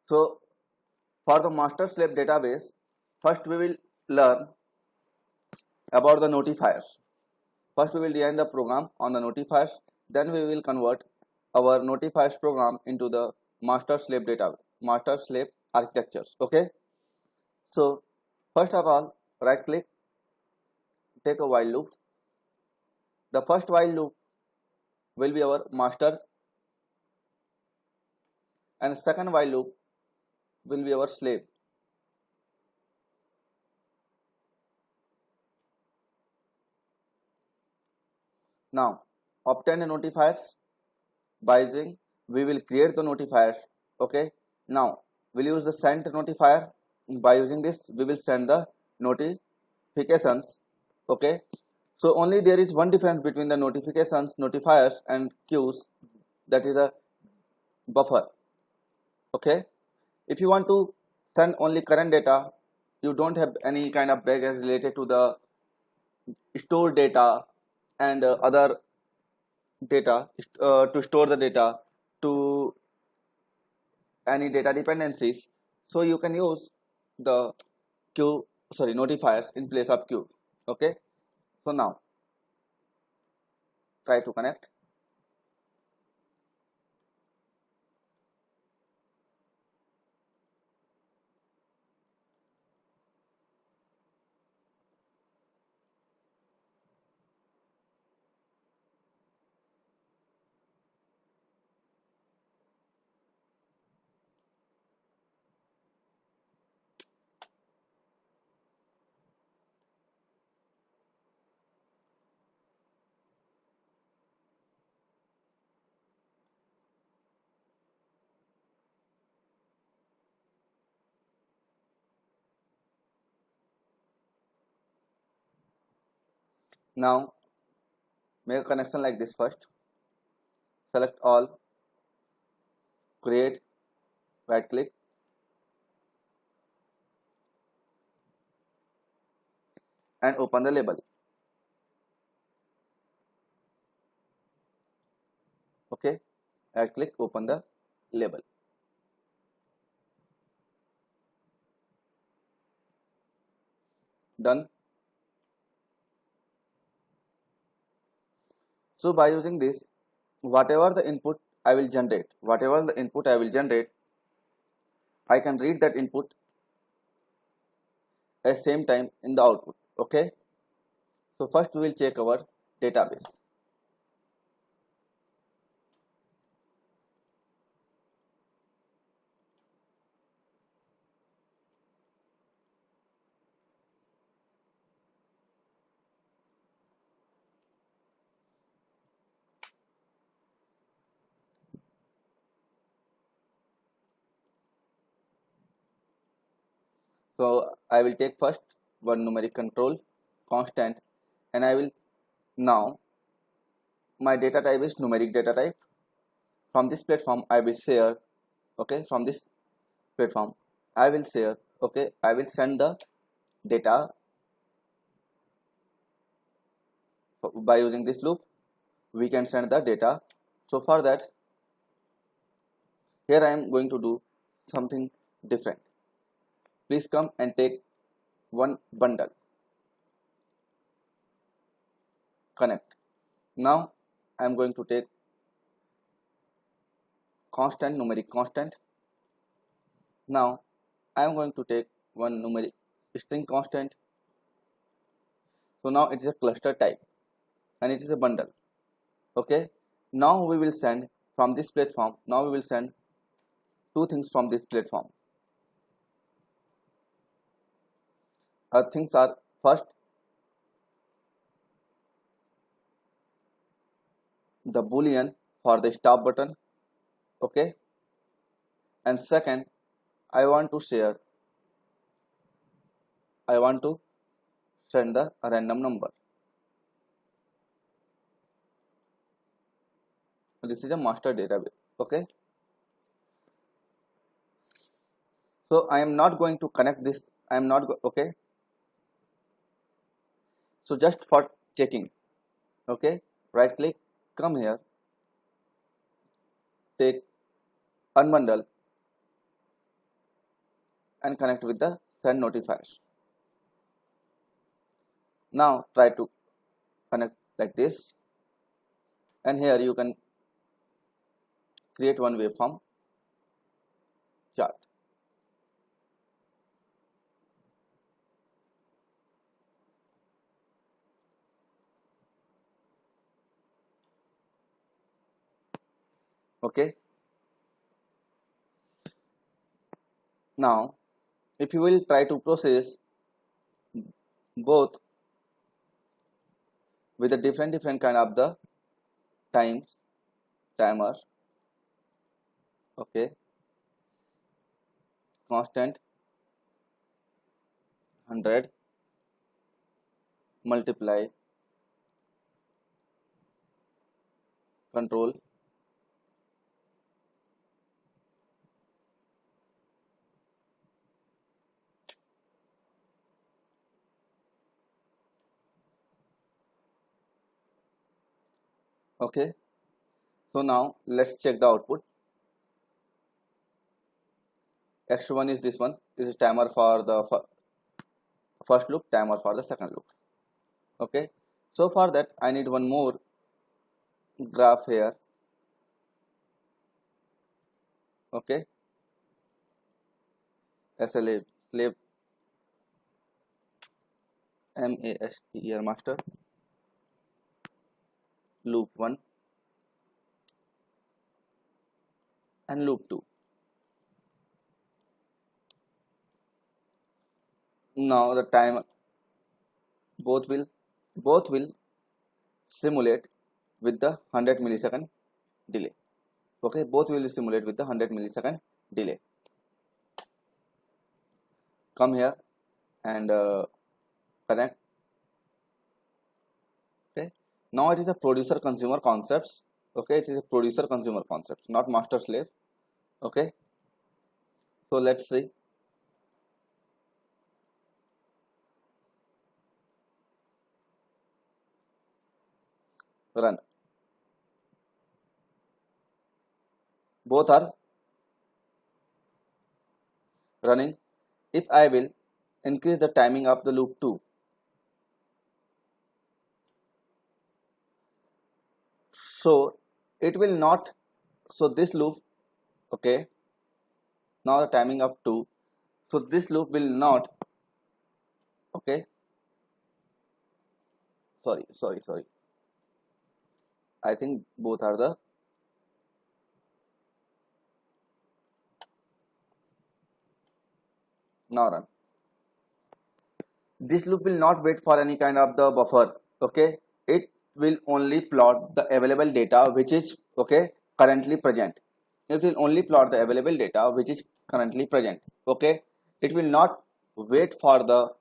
So for the master slave database, first we will learn about the notifiers. First we will design the program on the notifiers, then we will convert our notifiers program into the master slave master slave architectures. Okay, so first of all, right click, take a while loop. The first while loop will be our master, and the second while loop will be our slave. Now obtain the notifiers by using, we will create the notifiers. Okay, now we'll use the send notifier. By using this we will send the notifications. Okay, so only there is one difference between the notifications, notifiers and queues, that is a buffer. Okay, if you want to send only current data, you don't have any kind of baggage related to the store data and other data to store the data to any data dependencies, so you can use the notifiers in place of queue. Okay, so now try to connect. Now make a connection like this. First select all, create, right click, and open the label. Okay, right click, open the label. Done. So by using this, whatever the input I will generate, I can read that input at same time in the output. Okay, so first we will check our database. So I will take first one numeric control constant, and I will, now my data type is numeric data type. From this platform I will share. Okay, from this platform I will share. Okay, I will send the data by using this loop. We can send the data. So for that, here I am going to do something different. Please come and take one bundle, connect. Now I am going to take constant, numeric constant. Now I am going to take one numeric string constant. So now it is a cluster type and it is a bundle. Okay, now we will send from this platform. Now we will send two things from this platform. Things are, first the boolean for the stop button. Okay, and second I want to send the random number. This is a master database. Okay, so I am not going to connect this. I am not okay, so just for checking. Okay, right click, come here, take unbundle, and connect with the send notifiers. Now try to connect like this, and here you can create one waveform chart. Okay, now if you will try to process both with a different kind of the timer, okay, constant 100 multiply control okay. So now let's check the output. X1 is this one. This is timer for the first loop, timer for the second loop. Okay, so for that I need one more graph here. Okay, SLA slave MASTER master loop 1 and loop 2. Now the time both will simulate with the 100 millisecond delay. Okay, both will simulate with the 100 millisecond delay. Come here and connect. Okay, now it is a producer consumer concepts. Okay, it is a producer consumer concepts, not master slave. Okay, so let's see. Run. Both are running. If I will increase the timing of the loop 2, so it will not, so this loop, okay, now the timing of 2, so this loop will not, okay, sorry, I think both are the, now run. This loop will not wait for any kind of the buffer. Okay, it will only plot the available data which is, okay, currently present. It will only plot the available data which is currently present. Okay, it will not wait for the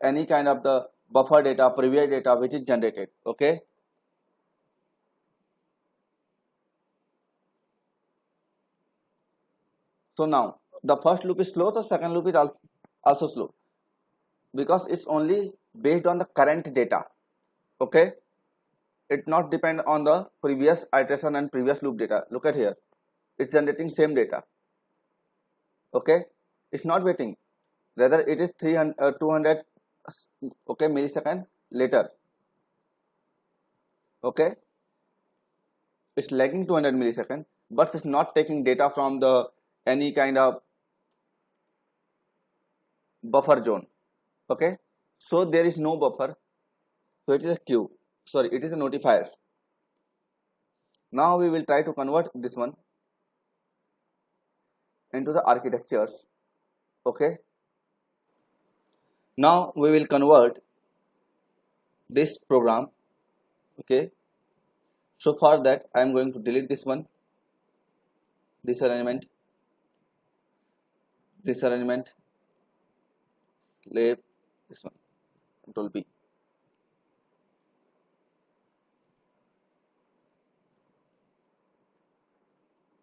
any kind of the buffer data, previous data which is generated. Okay, so now the first loop is slow, the second loop is also slow, because it's only based on the current data. Okay, it not depend on the previous iteration and previous loop data. Look at here, it's generating same data. Okay, it's not waiting, rather it is 200 okay millisecond later. Okay, it's lagging 200 millisecond, but it's not taking data from the any kind of buffer zone. Okay, so there is no buffer, so it is a queue, sorry, it is a notifier. Now we will try to convert this one into the architectures. Okay, now we will convert this program. Okay, so for that I am going to delete this one, this arrangement, slave, this one, control B.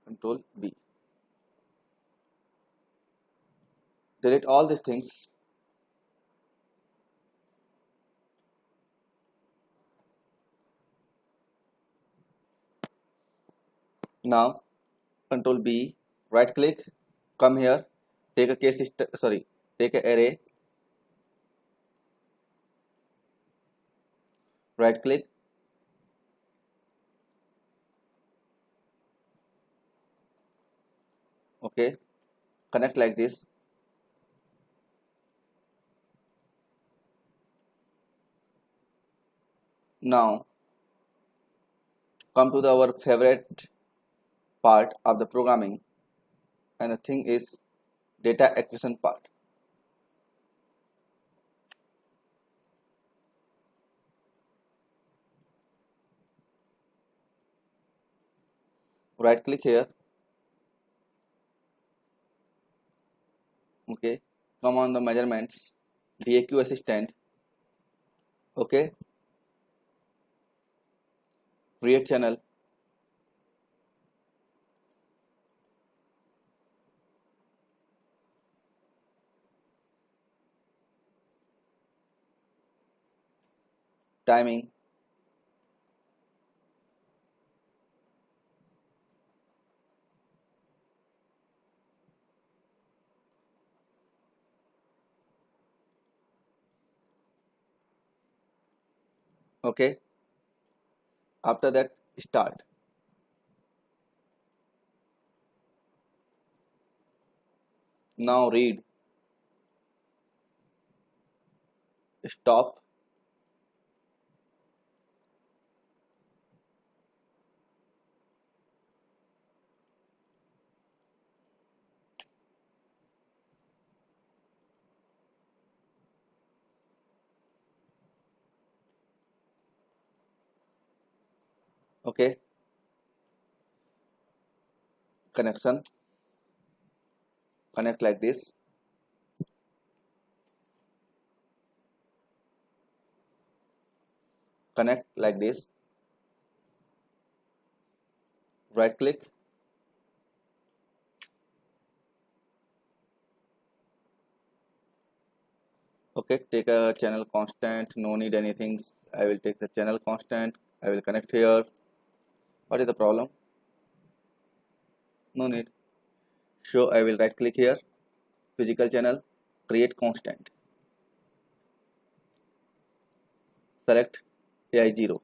Control B. Delete all these things. Now control B, right click, come here take a case sorry, take a array, right click, okay, connect like this. Now come to our favorite part of the programming, and the thing is data acquisition part. Right click here, okay, come on the measurements, DAQ assistant, okay, create channel, timing, okay, after that start. Now read, stop, okay, connection, connect like this, connect like this, right click, okay, take a channel constant, no need anything. I will take the channel constant, I will connect here. What is the problem? No need. So I will right click here, physical channel, create constant, select AI0.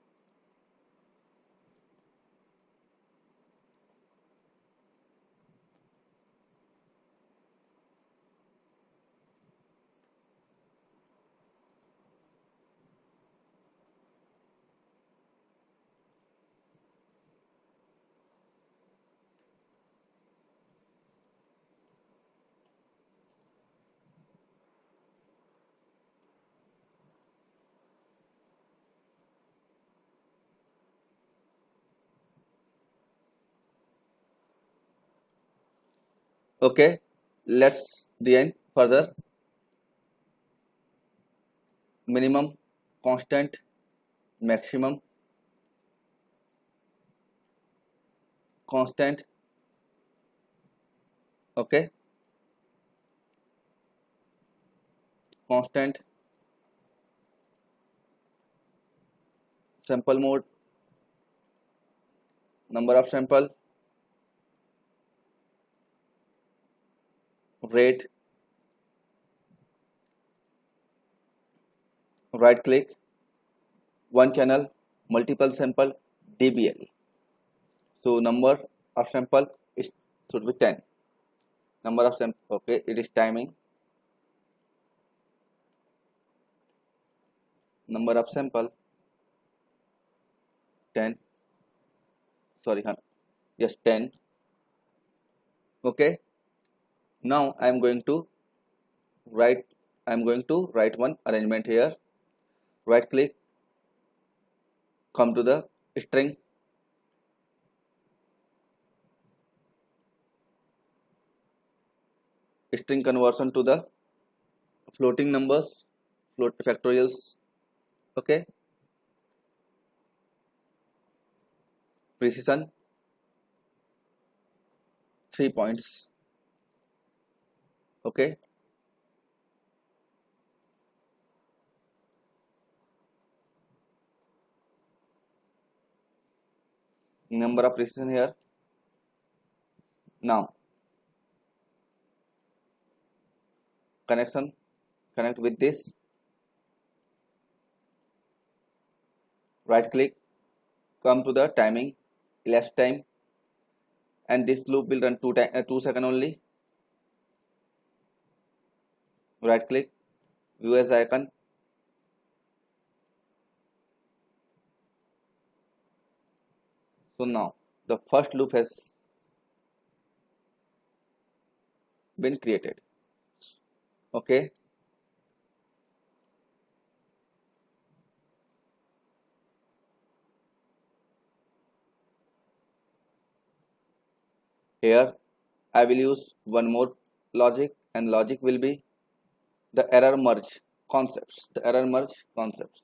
Okay, let's design further. Minimum, constant, maximum, constant, okay, constant, sample mode, number of sample, rate, right click, one channel, multiple sample, DBL. So number of sample is should be 10. Number of sample, okay, it is timing, number of sample 10, sorry, yes, 10. Okay, now I am going to write, one arrangement here. Right click, come to the string, string conversion to the floating numbers, float factorials, okay, precision 3 points, okay, number of precision here. Now connection, connect with this, right click, come to the timing, elapsed time, and this loop will run 2 seconds only. Right click, view as icon, so now the first loop has been created. Okay, here I will use one more logic, and logic will be the error merge concepts. The error merge concepts.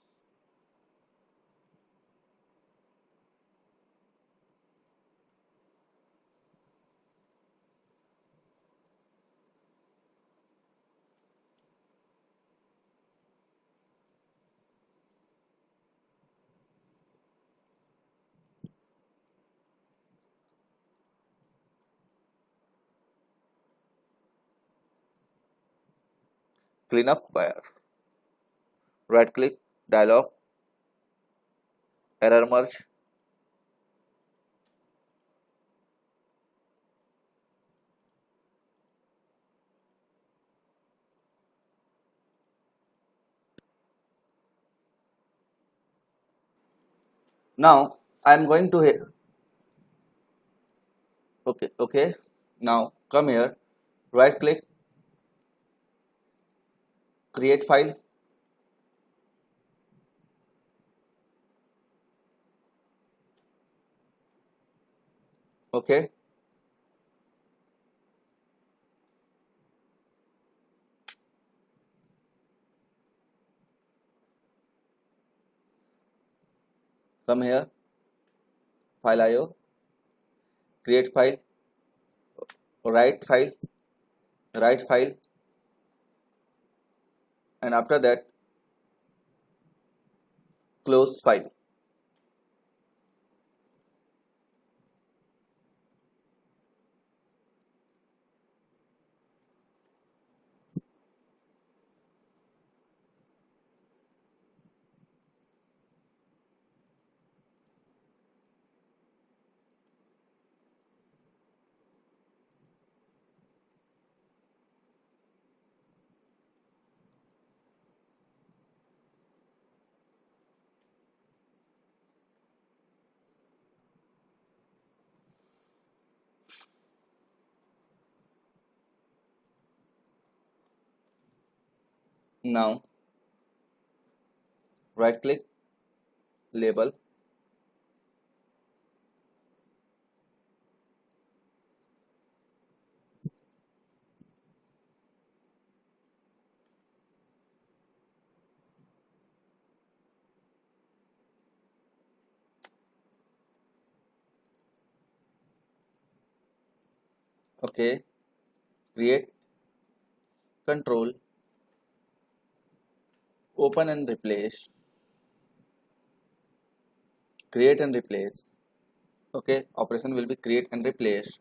Clean up fire. Right click, dialog, error merge. Now I am going to here. Okay. Now come here, right click, create file. Okay, come here, file IO, create file, write file, write file, and after that close file. Now right click, label, okay, create, control, open and replace, create and replace. Okay, operation will be create and replace.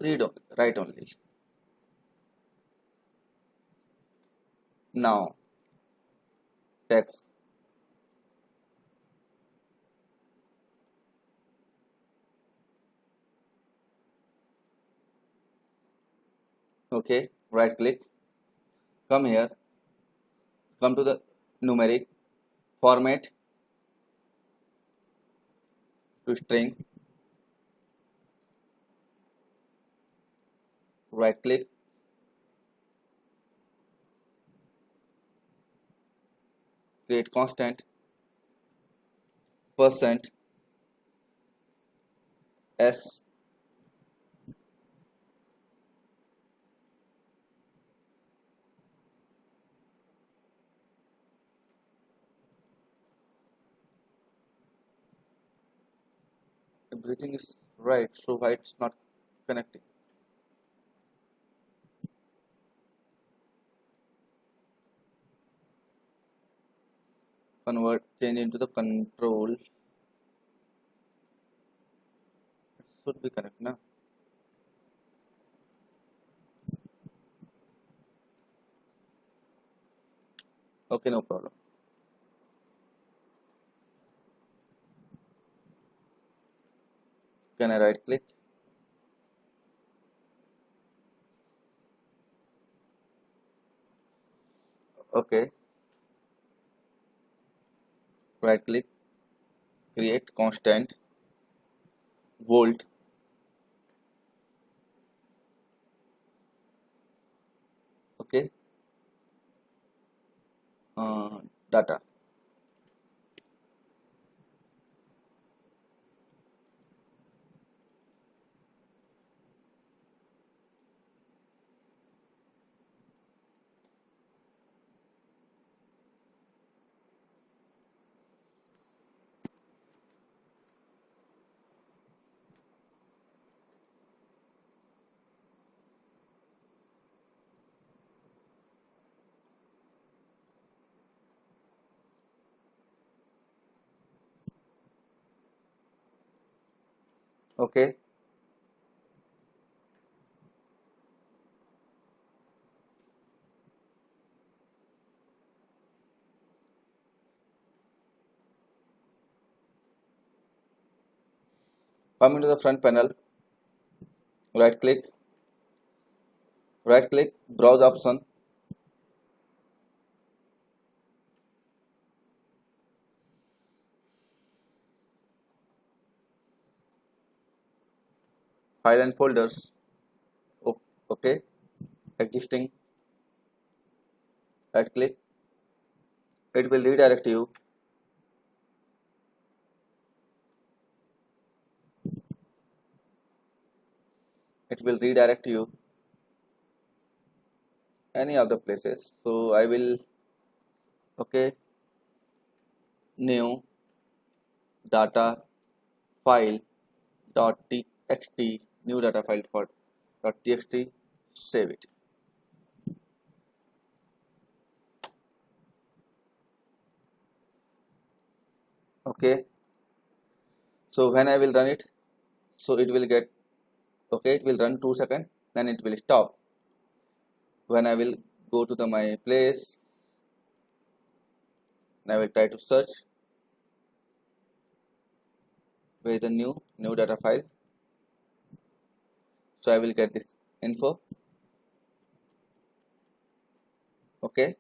Read only, write only. Now text, okay, right click, come here, come to the numeric, format to string, right click, create constant, percent s, everything is right, so why it's not connecting? Convert, change into the control, should be correct na. Okay, no problem. Can I right click? Okay, right click, create constant volt. Okay, data. Okay, coming to the front panel, right click, browse option. File and folders. Okay, existing, right click, it will redirect you. It will redirect you any of the places. So I will, okay, new data file dot txt, new data file for dot txt, save it. Okay, so when I will run it, so it will get, okay, it will run 2 seconds, then it will stop. When I will go to the my place, and I will try to search where the new data file. So I will get this info. Okay,